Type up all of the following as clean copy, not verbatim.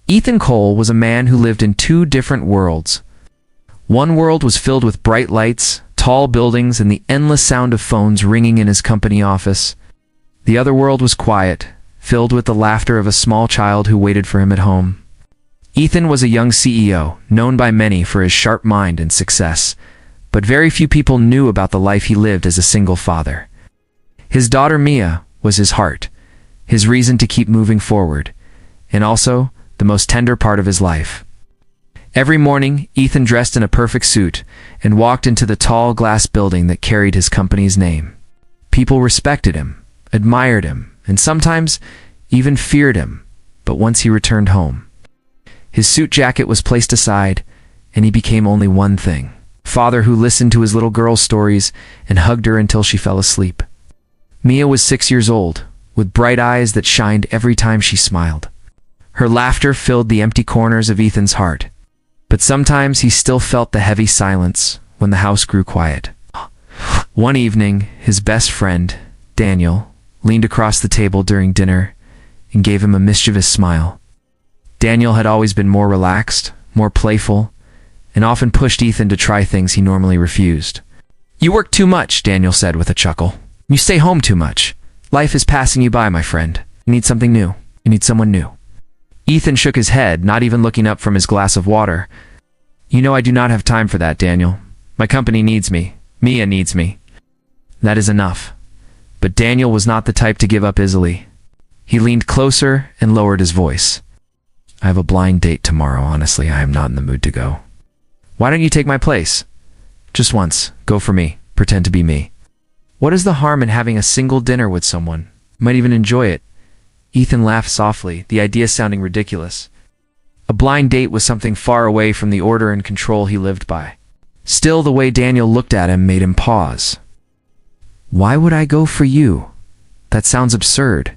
Ethan Cole was a man who lived in two different worlds. One world was filled with bright lights, tall buildings, and the endless sound of phones ringing in his company office. The other world was quiet, filled with the laughter of a small child who waited for him at home. Ethan was a young CEO, known by many for his sharp mind and success, but very few people knew about the life he lived as a single father. His daughter Mia was his heart, his reason to keep moving forward, and also the most tender part of his life. Every morning, Ethan dressed in a perfect suit and walked into the tall glass building that carried his company's name. People respected him, admired him, and sometimes even feared him, but once he returned home, his suit jacket was placed aside, and he became only one thing: father who listened to his little girl's stories and hugged her until she fell asleep. Mia was 6 years old, with bright eyes that shined every time she smiled. Her laughter filled the empty corners of Ethan's heart, but sometimes he still felt the heavy silence when the house grew quiet. One evening, his best friend, Daniel, leaned across the table during dinner and gave him a mischievous smile. Daniel had always been more relaxed, more playful, and often pushed Ethan to try things he normally refused. "You work too much," Daniel said with a chuckle. "You stay home too much. Life is passing you by, my friend. You need something new. You need someone new." Ethan shook his head, not even looking up from his glass of water. "You know I do not have time for that, Daniel. My company needs me. Mia needs me. That is enough." But Daniel was not the type to give up easily. He leaned closer and lowered his voice. "I have a blind date tomorrow. Honestly, I am not in the mood to go." "Why don't you take my place? Just once. Go for me. Pretend to be me. What is the harm in having a single dinner with someone? You might even enjoy it." Ethan laughed softly, the idea sounding ridiculous. A blind date was something far away from the order and control he lived by. Still, the way Daniel looked at him made him pause. "Why would I go for you? That sounds absurd."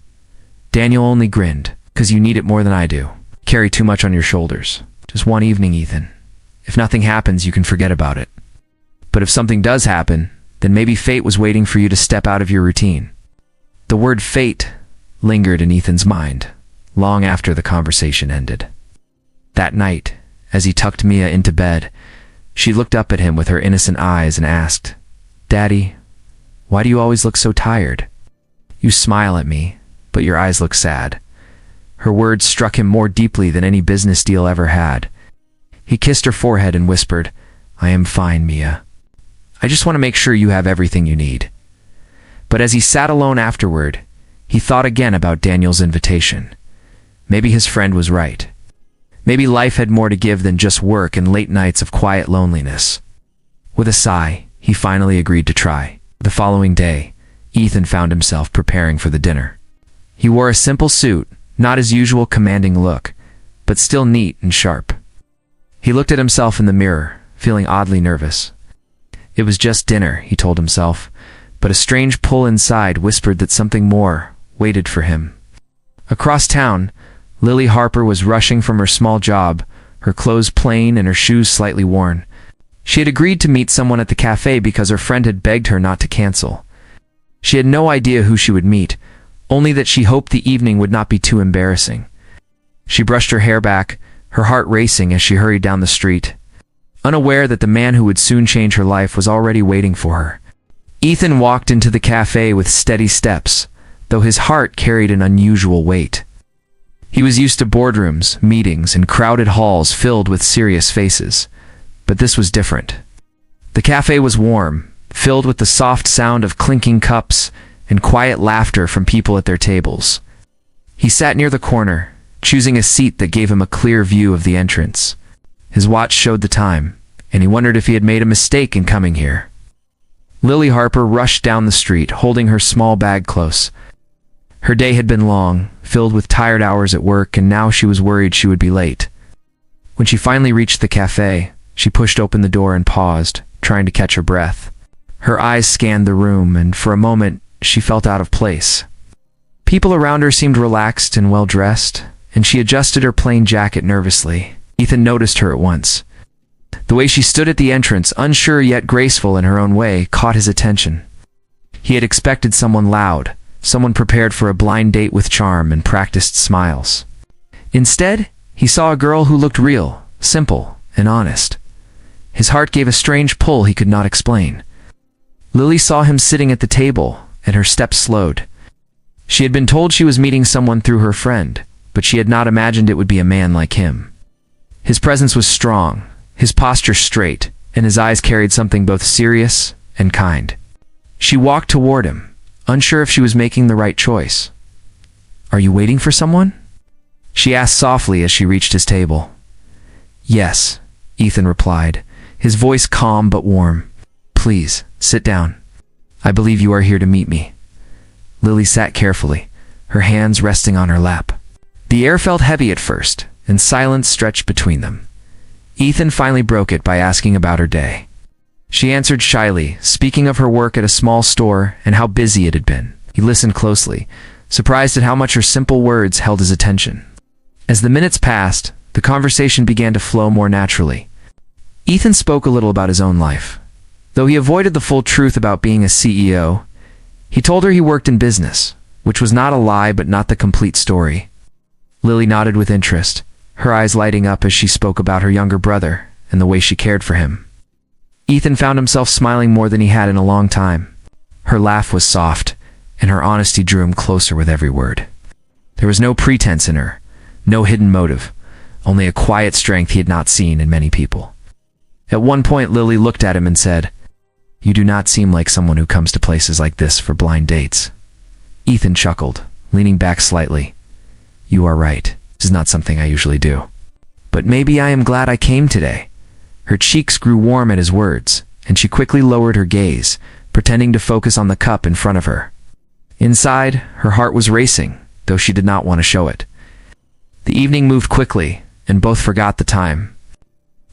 Daniel only grinned. "'Cause you need it more than I do. Carry too much on your shoulders. Just one evening, Ethan. If nothing happens, you can forget about it. But if something does happen, then maybe fate was waiting for you to step out of your routine." The word fate lingered in Ethan's mind, long after the conversation ended. That night, as he tucked Mia into bed, she looked up at him with her innocent eyes and asked, "Daddy, why do you always look so tired? You smile at me, but your eyes look sad." Her words struck him more deeply than any business deal ever had. He kissed her forehead and whispered, "I am fine, Mia. I just want to make sure you have everything you need." But as he sat alone afterward, he thought again about Daniel's invitation. Maybe his friend was right. Maybe life had more to give than just work and late nights of quiet loneliness. With a sigh, he finally agreed to try. The following day, Ethan found himself preparing for the dinner. He wore a simple suit, not his usual commanding look, but still neat and sharp. He looked at himself in the mirror, feeling oddly nervous. It was just dinner, he told himself, but a strange pull inside whispered that something more waited for him. Across town, Lily Harper was rushing from her small job, her clothes plain and her shoes slightly worn. She had agreed to meet someone at the cafe because her friend had begged her not to cancel. She had no idea who she would meet, only that she hoped the evening would not be too embarrassing. She brushed her hair back, her heart racing as she hurried down the street, unaware that the man who would soon change her life was already waiting for her. Ethan walked into the cafe with steady steps, though his heart carried an unusual weight. He was used to boardrooms, meetings, and crowded halls filled with serious faces, but this was different. The cafe was warm, filled with the soft sound of clinking cups and quiet laughter from people at their tables. He sat near the corner, choosing a seat that gave him a clear view of the entrance. His watch showed the time, and he wondered if he had made a mistake in coming here. Lily Harper rushed down the street, holding her small bag close. Her day had been long, filled with tired hours at work, and now she was worried she would be late. When she finally reached the cafe, she pushed open the door and paused, trying to catch her breath. Her eyes scanned the room, and for a moment, she felt out of place. People around her seemed relaxed and well-dressed, and she adjusted her plain jacket nervously. Ethan noticed her at once. The way she stood at the entrance, unsure yet graceful in her own way, caught his attention. He had expected someone loud, someone prepared for a blind date with charm and practiced smiles. Instead, He saw a girl who looked real, simple, and honest. His heart gave a strange pull he could not explain. Lily saw him sitting at the table, and her steps slowed. She had been told she was meeting someone through her friend, but she had not imagined it would be a man like him. His presence was strong, his posture straight, and his eyes carried something both serious and kind. She walked toward him, unsure if she was making the right choice. "Are you waiting for someone?" she asked softly as she reached his table. "Yes," Ethan replied, his voice calm but warm. "Please, sit down. I believe you are here to meet me." Lily sat carefully, her hands resting on her lap. The air felt heavy at first, and silence stretched between them. Ethan finally broke it by asking about her day. She answered shyly, speaking of her work at a small store and how busy it had been. He listened closely, surprised at how much her simple words held his attention. As the minutes passed, the conversation began to flow more naturally. Ethan spoke a little about his own life. Though he avoided the full truth about being a CEO, he told her he worked in business, which was not a lie but not the complete story. Lily nodded with interest, her eyes lighting up as she spoke about her younger brother and the way she cared for him. Ethan found himself smiling more than he had in a long time. Her laugh was soft, and her honesty drew him closer with every word. There was no pretense in her, no hidden motive, only a quiet strength he had not seen in many people. At one point, Lily looked at him and said, "You do not seem like someone who comes to places like this for blind dates." Ethan chuckled, leaning back slightly. "You are right. This is not something I usually do. But maybe I am glad I came today." Her cheeks grew warm at his words, and she quickly lowered her gaze, pretending to focus on the cup in front of her. Inside, her heart was racing, though she did not want to show it. The evening moved quickly, and both forgot the time.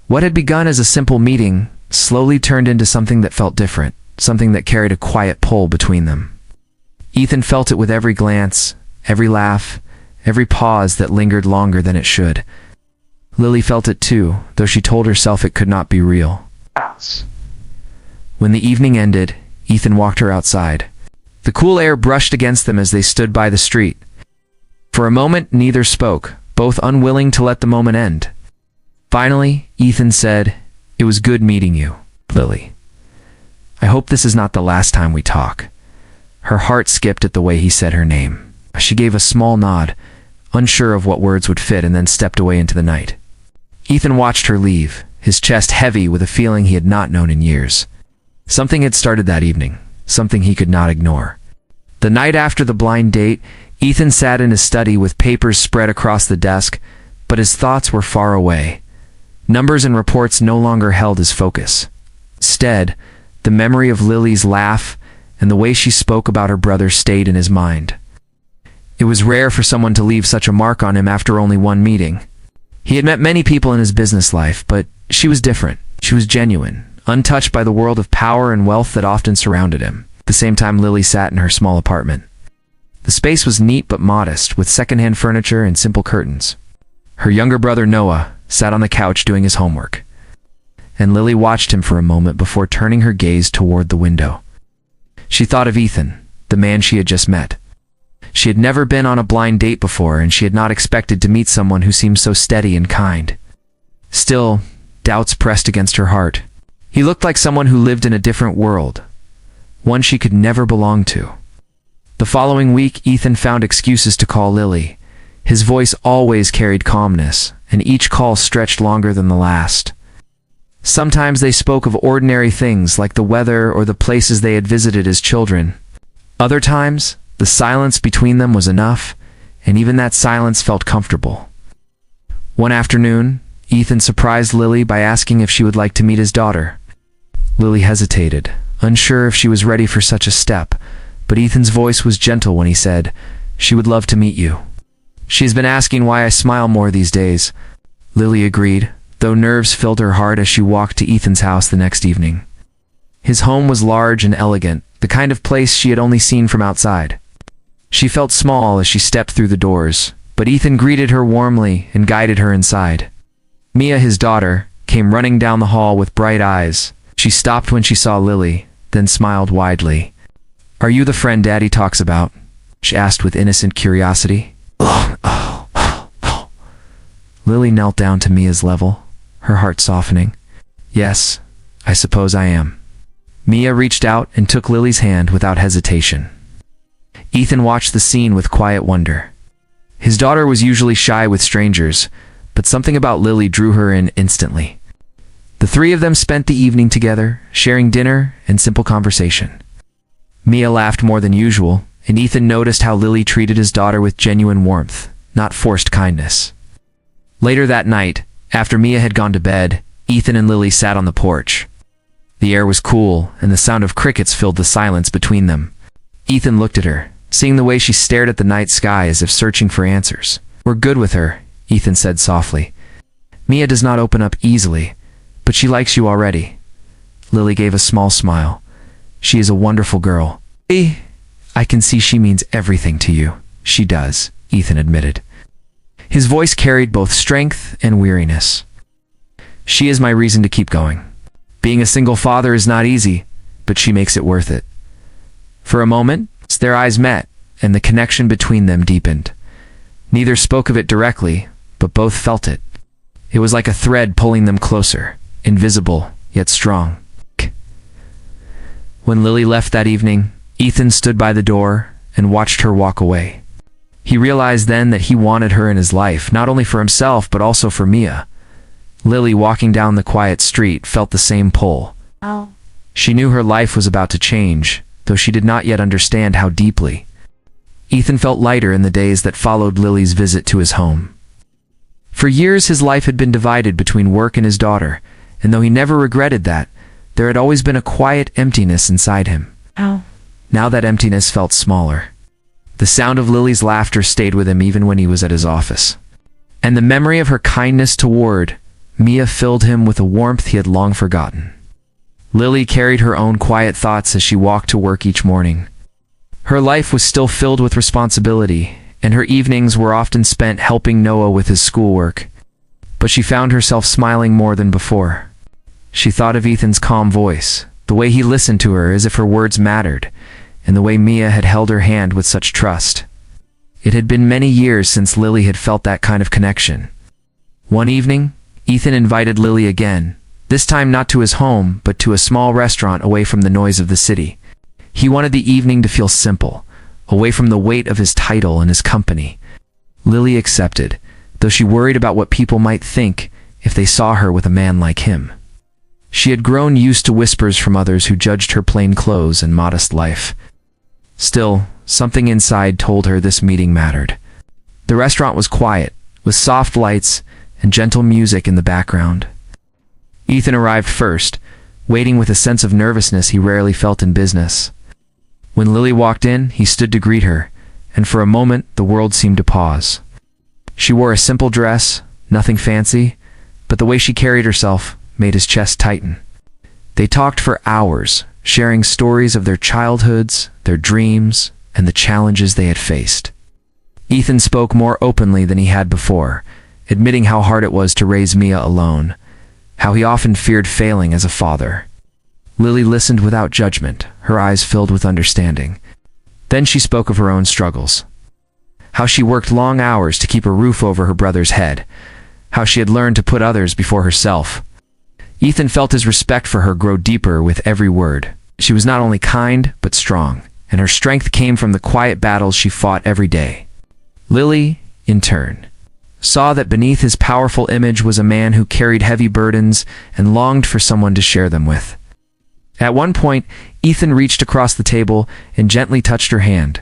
What had begun as a simple meeting slowly turned into something that felt different, something that carried a quiet pull between them. Ethan felt it with every glance, every laugh, every pause that lingered longer than it should. Lily felt it too, though she told herself it could not be real. When the evening ended, Ethan walked her outside. The cool air brushed against them as they stood by the street. For a moment, neither spoke, both unwilling to let the moment end. Finally, Ethan said, "It was good meeting you, Lily. I hope this is not the last time we talk." Her heart skipped at the way he said her name. She gave a small nod, unsure of what words would fit, and then stepped away into the night. Ethan watched her leave, his chest heavy with a feeling he had not known in years. Something had started that evening, something he could not ignore. The night after the blind date, Ethan sat in his study with papers spread across the desk, but his thoughts were far away. Numbers and reports no longer held his focus. Instead, the memory of Lily's laugh and the way she spoke about her brother stayed in his mind. It was rare for someone to leave such a mark on him after only one meeting. He had met many people in his business life, but she was different. She was genuine, untouched by the world of power and wealth that often surrounded him. At the same time, Lily sat in her small apartment. The space was neat but modest, with secondhand furniture and simple curtains. Her younger brother, Noah, sat on the couch doing his homework, and Lily watched him for a moment before turning her gaze toward the window. She thought of Ethan, the man she had just met. She had never been on a blind date before, and she had not expected to meet someone who seemed so steady and kind. Still, doubts pressed against her heart. He looked like someone who lived in a different world, one she could never belong to. The following week, Ethan found excuses to call Lily. His voice always carried calmness, and each call stretched longer than the last. Sometimes they spoke of ordinary things like the weather or the places they had visited as children. Other times, the silence between them was enough, and even that silence felt comfortable. One afternoon, Ethan surprised Lily by asking if she would like to meet his daughter. Lily hesitated, unsure if she was ready for such a step, but Ethan's voice was gentle when he said, "She would love to meet you. She's been asking why I smile more these days." Lily agreed, though nerves filled her heart as she walked to Ethan's house the next evening. His home was large and elegant, the kind of place she had only seen from outside. She felt small as she stepped through the doors, but Ethan greeted her warmly and guided her inside. Mia, his daughter, came running down the hall with bright eyes. She stopped when she saw Lily, then smiled widely. "Are you the friend Daddy talks about?" she asked with innocent curiosity. Lily knelt down to Mia's level, her heart softening. "Yes, I suppose I am." Mia reached out and took Lily's hand without hesitation. Ethan watched the scene with quiet wonder. His daughter was usually shy with strangers, but something about Lily drew her in instantly. The three of them spent the evening together, sharing dinner and simple conversation. Mia laughed more than usual, and Ethan noticed how Lily treated his daughter with genuine warmth, not forced kindness. Later that night, after Mia had gone to bed, Ethan and Lily sat on the porch. The air was cool, and the sound of crickets filled the silence between them. Ethan looked at her, seeing the way she stared at the night sky as if searching for answers. "We're good with her," Ethan said softly. "Mia does not open up easily, but she likes you already." Lily gave a small smile. "She is a wonderful girl." "I can see she means everything to you." "She does," Ethan admitted. His voice carried both strength and weariness. "She is my reason to keep going. Being a single father is not easy, but she makes it worth it." For a moment, their eyes met, and the connection between them deepened. Neither spoke of it directly, but both felt it. It was like a thread pulling them closer, invisible, yet strong. When Lily left that evening, Ethan stood by the door and watched her walk away. He realized then that he wanted her in his life, not only for himself, but also for Mia. Lily, walking down the quiet street, felt the same pull. She knew her life was about to change, though she did not yet understand how deeply. Ethan felt lighter in the days that followed Lily's visit to his home. For years his life had been divided between work and his daughter, and though he never regretted that, there had always been a quiet emptiness inside him. Now that emptiness felt smaller. The sound of Lily's laughter stayed with him even when he was at his office. And the memory of her kindness toward Mia filled him with a warmth he had long forgotten. Lily carried her own quiet thoughts as she walked to work each morning. Her life was still filled with responsibility, and her evenings were often spent helping Noah with his schoolwork. But she found herself smiling more than before. She thought of Ethan's calm voice, the way he listened to her as if her words mattered, and the way Mia had held her hand with such trust. It had been many years since Lily had felt that kind of connection. One evening, Ethan invited Lily again, this time not to his home, but to a small restaurant away from the noise of the city. He wanted the evening to feel simple, away from the weight of his title and his company. Lily accepted, though she worried about what people might think if they saw her with a man like him. She had grown used to whispers from others who judged her plain clothes and modest life. Still, something inside told her this meeting mattered. The restaurant was quiet, with soft lights and gentle music in the background. Ethan arrived first, waiting with a sense of nervousness he rarely felt in business. When Lily walked in, he stood to greet her, and for a moment the world seemed to pause. She wore a simple dress, nothing fancy, but the way she carried herself made his chest tighten. They talked for hours, sharing stories of their childhoods, their dreams, and the challenges they had faced. Ethan spoke more openly than he had before, admitting how hard it was to raise Mia alone, how he often feared failing as a father. Lily listened without judgment, her eyes filled with understanding. Then she spoke of her own struggles. How she worked long hours to keep a roof over her brother's head, how she had learned to put others before herself. Ethan felt his respect for her grow deeper with every word. She was not only kind, but strong, and her strength came from the quiet battles she fought every day. Lily, in turn, saw that beneath his powerful image was a man who carried heavy burdens and longed for someone to share them with. At one point, Ethan reached across the table and gently touched her hand.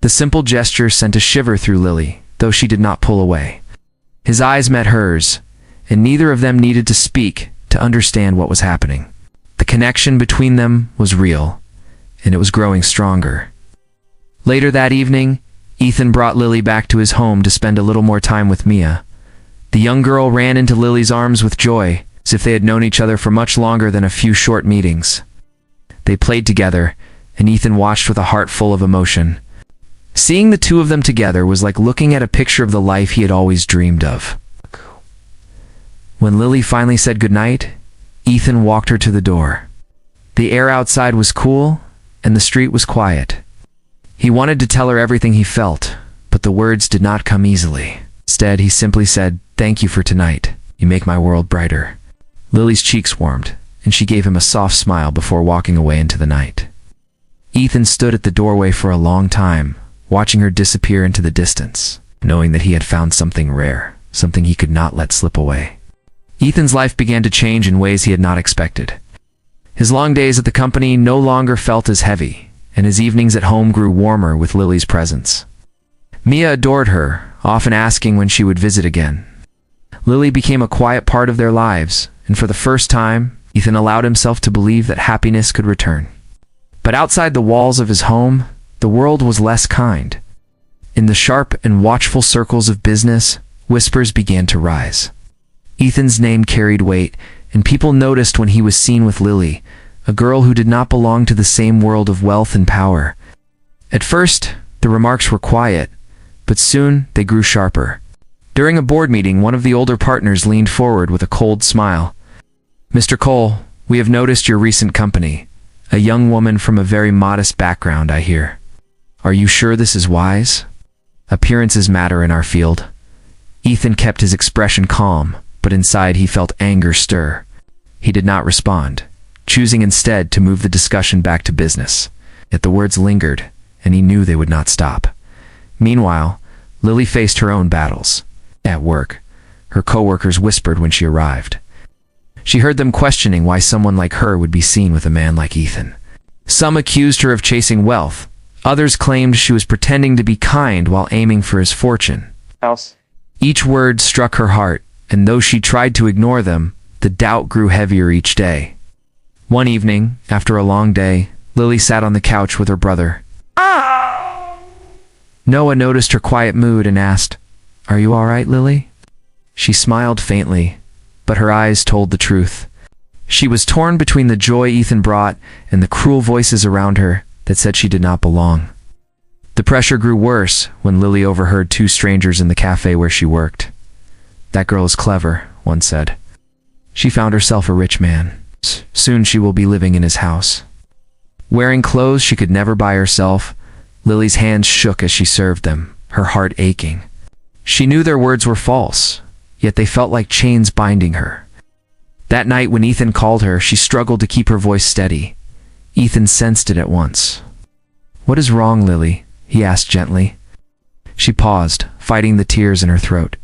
The simple gesture sent a shiver through Lily, though she did not pull away. His eyes met hers, and neither of them needed to speak to understand what was happening. The connection between them was real, and it was growing stronger. Later that evening, Ethan brought Lily back to his home to spend a little more time with Mia. The young girl ran into Lily's arms with joy, as if they had known each other for much longer than a few short meetings. They played together, and Ethan watched with a heart full of emotion. Seeing the two of them together was like looking at a picture of the life he had always dreamed of. When Lily finally said goodnight, Ethan walked her to the door. The air outside was cool, and the street was quiet. He wanted to tell her everything he felt, but the words did not come easily. Instead, he simply said, "Thank you for tonight. You make my world brighter." Lily's cheeks warmed, and she gave him a soft smile before walking away into the night. Ethan stood at the doorway for a long time, watching her disappear into the distance, knowing that he had found something rare, something he could not let slip away. Ethan's life began to change in ways he had not expected. His long days at the company no longer felt as heavy, and his evenings at home grew warmer with Lily's presence. Mia adored her, often asking when she would visit again. Lily became a quiet part of their lives, and for the first time, Ethan allowed himself to believe that happiness could return. But outside the walls of his home, the world was less kind. In the sharp and watchful circles of business, whispers began to rise. Ethan's name carried weight, and people noticed when he was seen with Lily, a girl who did not belong to the same world of wealth and power. At first, the remarks were quiet, but soon they grew sharper. During a board meeting, one of the older partners leaned forward with a cold smile. "Mr. Cole, we have noticed your recent company. A young woman from a very modest background, I hear. Are you sure this is wise? Appearances matter in our field." Ethan kept his expression calm, but inside he felt anger stir. He did not respond, choosing instead to move the discussion back to business. Yet the words lingered, and he knew they would not stop. Meanwhile, Lily faced her own battles. At work, her coworkers whispered when she arrived. She heard them questioning why someone like her would be seen with a man like Ethan. Some accused her of chasing wealth. Others claimed she was pretending to be kind while aiming for his fortune. Each word struck her heart, and though she tried to ignore them, the doubt grew heavier each day. One evening, after a long day, Lily sat on the couch with her brother. Noah noticed her quiet mood and asked, "Are you all right, Lily?" She smiled faintly, but her eyes told the truth. She was torn between the joy Ethan brought and the cruel voices around her that said she did not belong. The pressure grew worse when Lily overheard two strangers in the cafe where she worked. "That girl is clever," one said. "She found herself a rich man. Soon she will be living in his house." Wearing clothes she could never buy herself, Lily's hands shook as she served them, her heart aching. She knew their words were false, yet they felt like chains binding her. That night when Ethan called her, she struggled to keep her voice steady. Ethan sensed it at once. "What is wrong, Lily?" he asked gently. She paused, fighting the tears in her throat.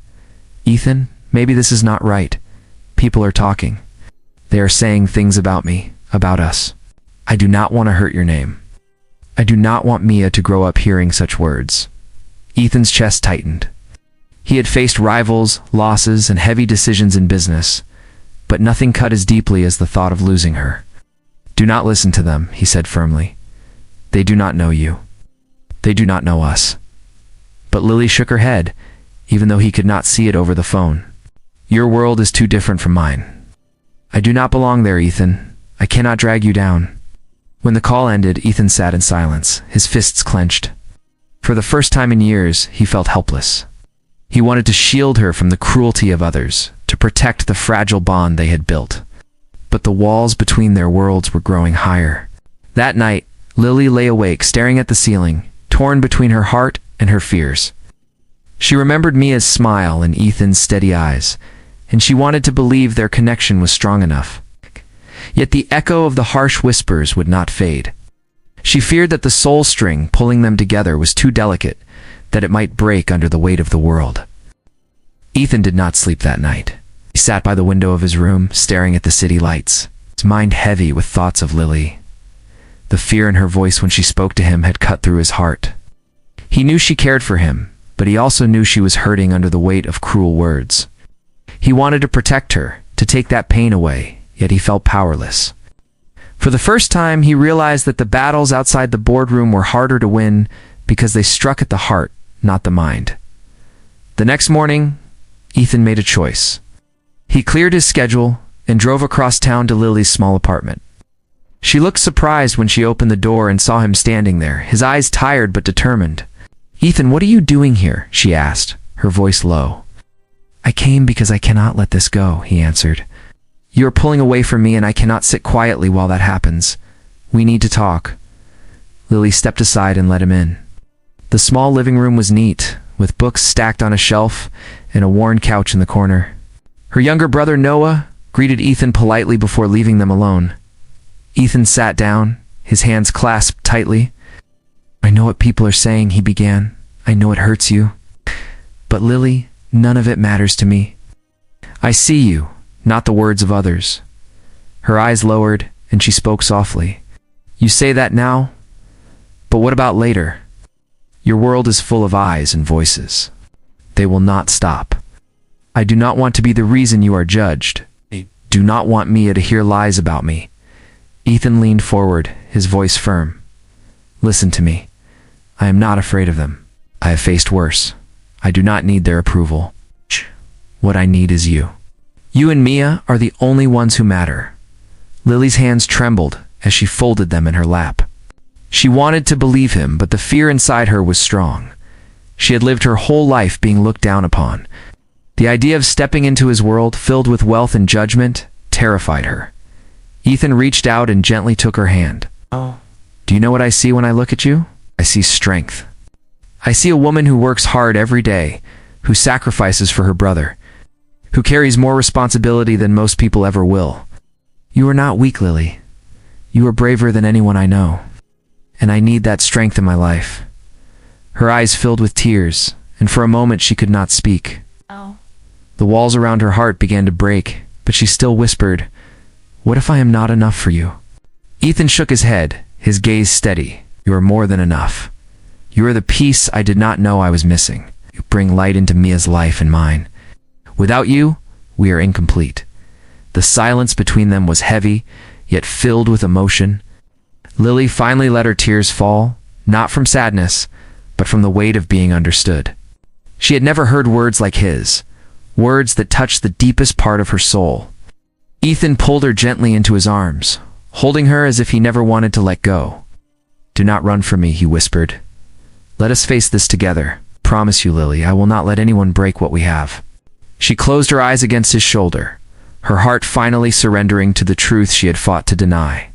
"Ethan, maybe this is not right. People are talking. They are saying things about me, about us. I do not want to hurt your name. I do not want Mia to grow up hearing such words." Ethan's chest tightened. He had faced rivals, losses, and heavy decisions in business, but nothing cut as deeply as the thought of losing her. "Do not listen to them," he said firmly. "They do not know you. They do not know us." But Lily shook her head, even though he could not see it over the phone. "Your world is too different from mine. I do not belong there, Ethan. I cannot drag you down." When the call ended, Ethan sat in silence, his fists clenched. For the first time in years, he felt helpless. He wanted to shield her from the cruelty of others, to protect the fragile bond they had built. But the walls between their worlds were growing higher. That night, Lily lay awake, staring at the ceiling, torn between her heart and her fears. She remembered Mia's smile and Ethan's steady eyes, and she wanted to believe their connection was strong enough. Yet the echo of the harsh whispers would not fade. She feared that the soul string pulling them together was too delicate, that it might break under the weight of the world. Ethan did not sleep that night. He sat by the window of his room, staring at the city lights, his mind heavy with thoughts of Lily. The fear in her voice when she spoke to him had cut through his heart. He knew she cared for him, but he also knew she was hurting under the weight of cruel words. He wanted to protect her, to take that pain away, yet he felt powerless. For the first time, he realized that the battles outside the boardroom were harder to win because they struck at the heart, not the mind. The next morning, Ethan made a choice. He cleared his schedule and drove across town to Lily's small apartment. She looked surprised when she opened the door and saw him standing there, his eyes tired but determined. "Ethan, what are you doing here?" she asked, her voice low. "I came because I cannot let this go," he answered. "You are pulling away from me and I cannot sit quietly while that happens. We need to talk." Lily stepped aside and let him in. The small living room was neat, with books stacked on a shelf and a worn couch in the corner. Her younger brother Noah greeted Ethan politely before leaving them alone. Ethan sat down, his hands clasped tightly. "I know what people are saying," he began. "I know it hurts you. But Lily, none of it matters to me. I see you, not the words of others." Her eyes lowered, and she spoke softly. "You say that now, but what about later? Your world is full of eyes and voices. They will not stop. I do not want to be the reason you are judged. I do not want Mia to hear lies about me." Ethan leaned forward, his voice firm. "Listen to me. I am not afraid of them. I have faced worse. I do not need their approval. What I need is you. You and Mia are the only ones who matter." Lily's hands trembled as she folded them in her lap. She wanted to believe him, but the fear inside her was strong. She had lived her whole life being looked down upon. The idea of stepping into his world, filled with wealth and judgment, terrified her. Ethan reached out and gently took her hand. "Oh, do you know what I see when I look at you? I see strength. I see a woman who works hard every day, who sacrifices for her brother, who carries more responsibility than most people ever will. You are not weak, Lily. You are braver than anyone I know. And I need that strength in my life." Her eyes filled with tears, and for a moment she could not speak. Oh. The walls around her heart began to break, but she still whispered, "What if I am not enough for you?" Ethan shook his head, his gaze steady. "You are more than enough. You are the piece I did not know I was missing. You bring light into Mia's life and mine. Without you, we are incomplete." The silence between them was heavy, yet filled with emotion. Lily finally let her tears fall, not from sadness, but from the weight of being understood. She had never heard words like his, words that touched the deepest part of her soul. Ethan pulled her gently into his arms, holding her as if he never wanted to let go. "Do not run from me," he whispered. "Let us face this together. Promise you, Lily, I will not let anyone break what we have." She closed her eyes against his shoulder, her heart finally surrendering to the truth she had fought to deny.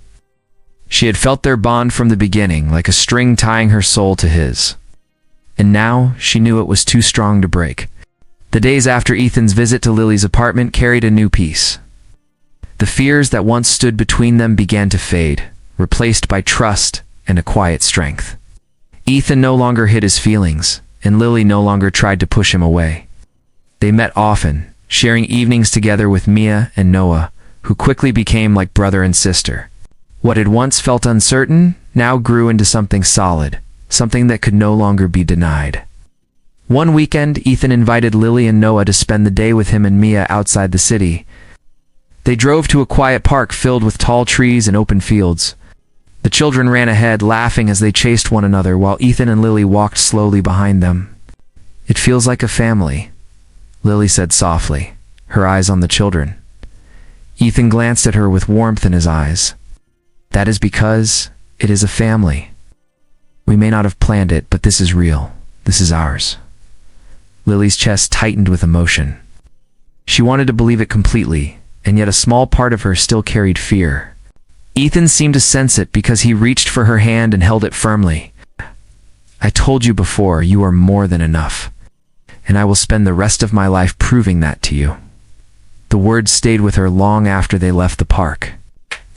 She had felt their bond from the beginning, like a string tying her soul to his. And now she knew it was too strong to break. The days after Ethan's visit to Lily's apartment carried a new peace. The fears that once stood between them began to fade, replaced by trust and a quiet strength. Ethan no longer hid his feelings, and Lily no longer tried to push him away. They met often, sharing evenings together with Mia and Noah, who quickly became like brother and sister. What had once felt uncertain now grew into something solid, something that could no longer be denied. One weekend, Ethan invited Lily and Noah to spend the day with him and Mia outside the city. They drove to a quiet park filled with tall trees and open fields. The children ran ahead, laughing as they chased one another, while Ethan and Lily walked slowly behind them. "It feels like a family," Lily said softly, her eyes on the children. Ethan glanced at her with warmth in his eyes. "That is because it is a family. We may not have planned it, but this is real. This is ours." Lily's chest tightened with emotion. She wanted to believe it completely, and yet a small part of her still carried fear. Ethan seemed to sense it because he reached for her hand and held it firmly. "I told you before, you are more than enough, and I will spend the rest of my life proving that to you." The words stayed with her long after they left the park.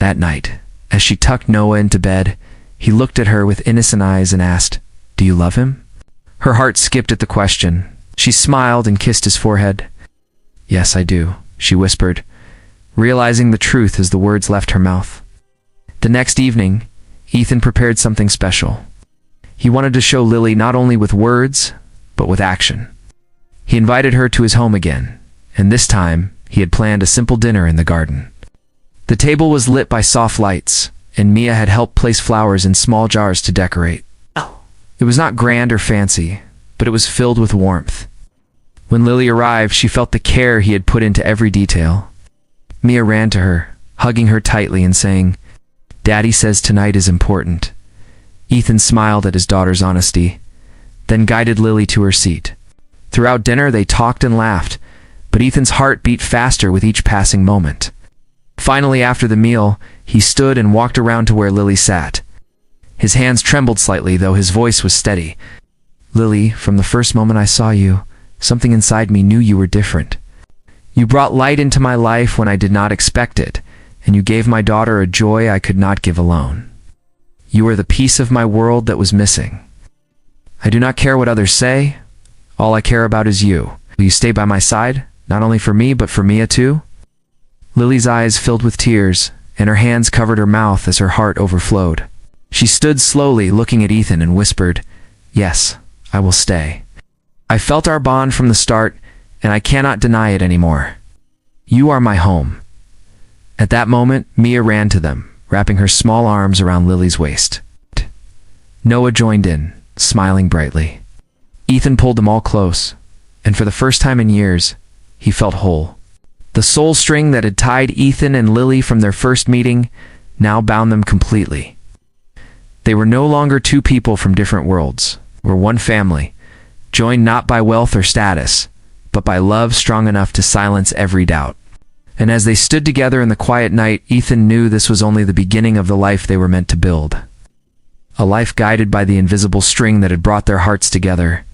That night, as she tucked Noah into bed, he looked at her with innocent eyes and asked, "Do you love him?" Her heart skipped at the question. She smiled and kissed his forehead. "Yes, I do," she whispered, realizing the truth as the words left her mouth. The next evening, Ethan prepared something special. He wanted to show Lily not only with words, but with action. He invited her to his home again, and this time he had planned a simple dinner in the garden. The table was lit by soft lights, and Mia had helped place flowers in small jars to decorate. It was not grand or fancy, but it was filled with warmth. When Lily arrived, she felt the care he had put into every detail. Mia ran to her, hugging her tightly and saying, "Daddy says tonight is important." Ethan smiled at his daughter's honesty, then guided Lily to her seat. Throughout dinner, they talked and laughed, but Ethan's heart beat faster with each passing moment. Finally, after the meal, he stood and walked around to where Lily sat. His hands trembled slightly, though his voice was steady. "Lily, from the first moment I saw you, something inside me knew you were different. You brought light into my life when I did not expect it, and you gave my daughter a joy I could not give alone. You are the piece of my world that was missing. I do not care what others say. All I care about is you. Will you stay by my side, not only for me, but for Mia too? Lily's eyes filled with tears, and her hands covered her mouth as her heart overflowed. She stood slowly, looking at Ethan, and whispered, "Yes, I will stay. I felt our bond from the start, and I cannot deny it anymore. You are my home." At that moment, Mia ran to them, wrapping her small arms around Lily's waist. Noah joined in, smiling brightly. Ethan pulled them all close, and for the first time in years, he felt whole. The soul string that had tied Ethan and Lily from their first meeting now bound them completely. They were no longer two people from different worlds, were one family, joined not by wealth or status, but by love strong enough to silence every doubt. And as they stood together in the quiet night, Ethan knew this was only the beginning of the life they were meant to build. A life guided by the invisible string that had brought their hearts together,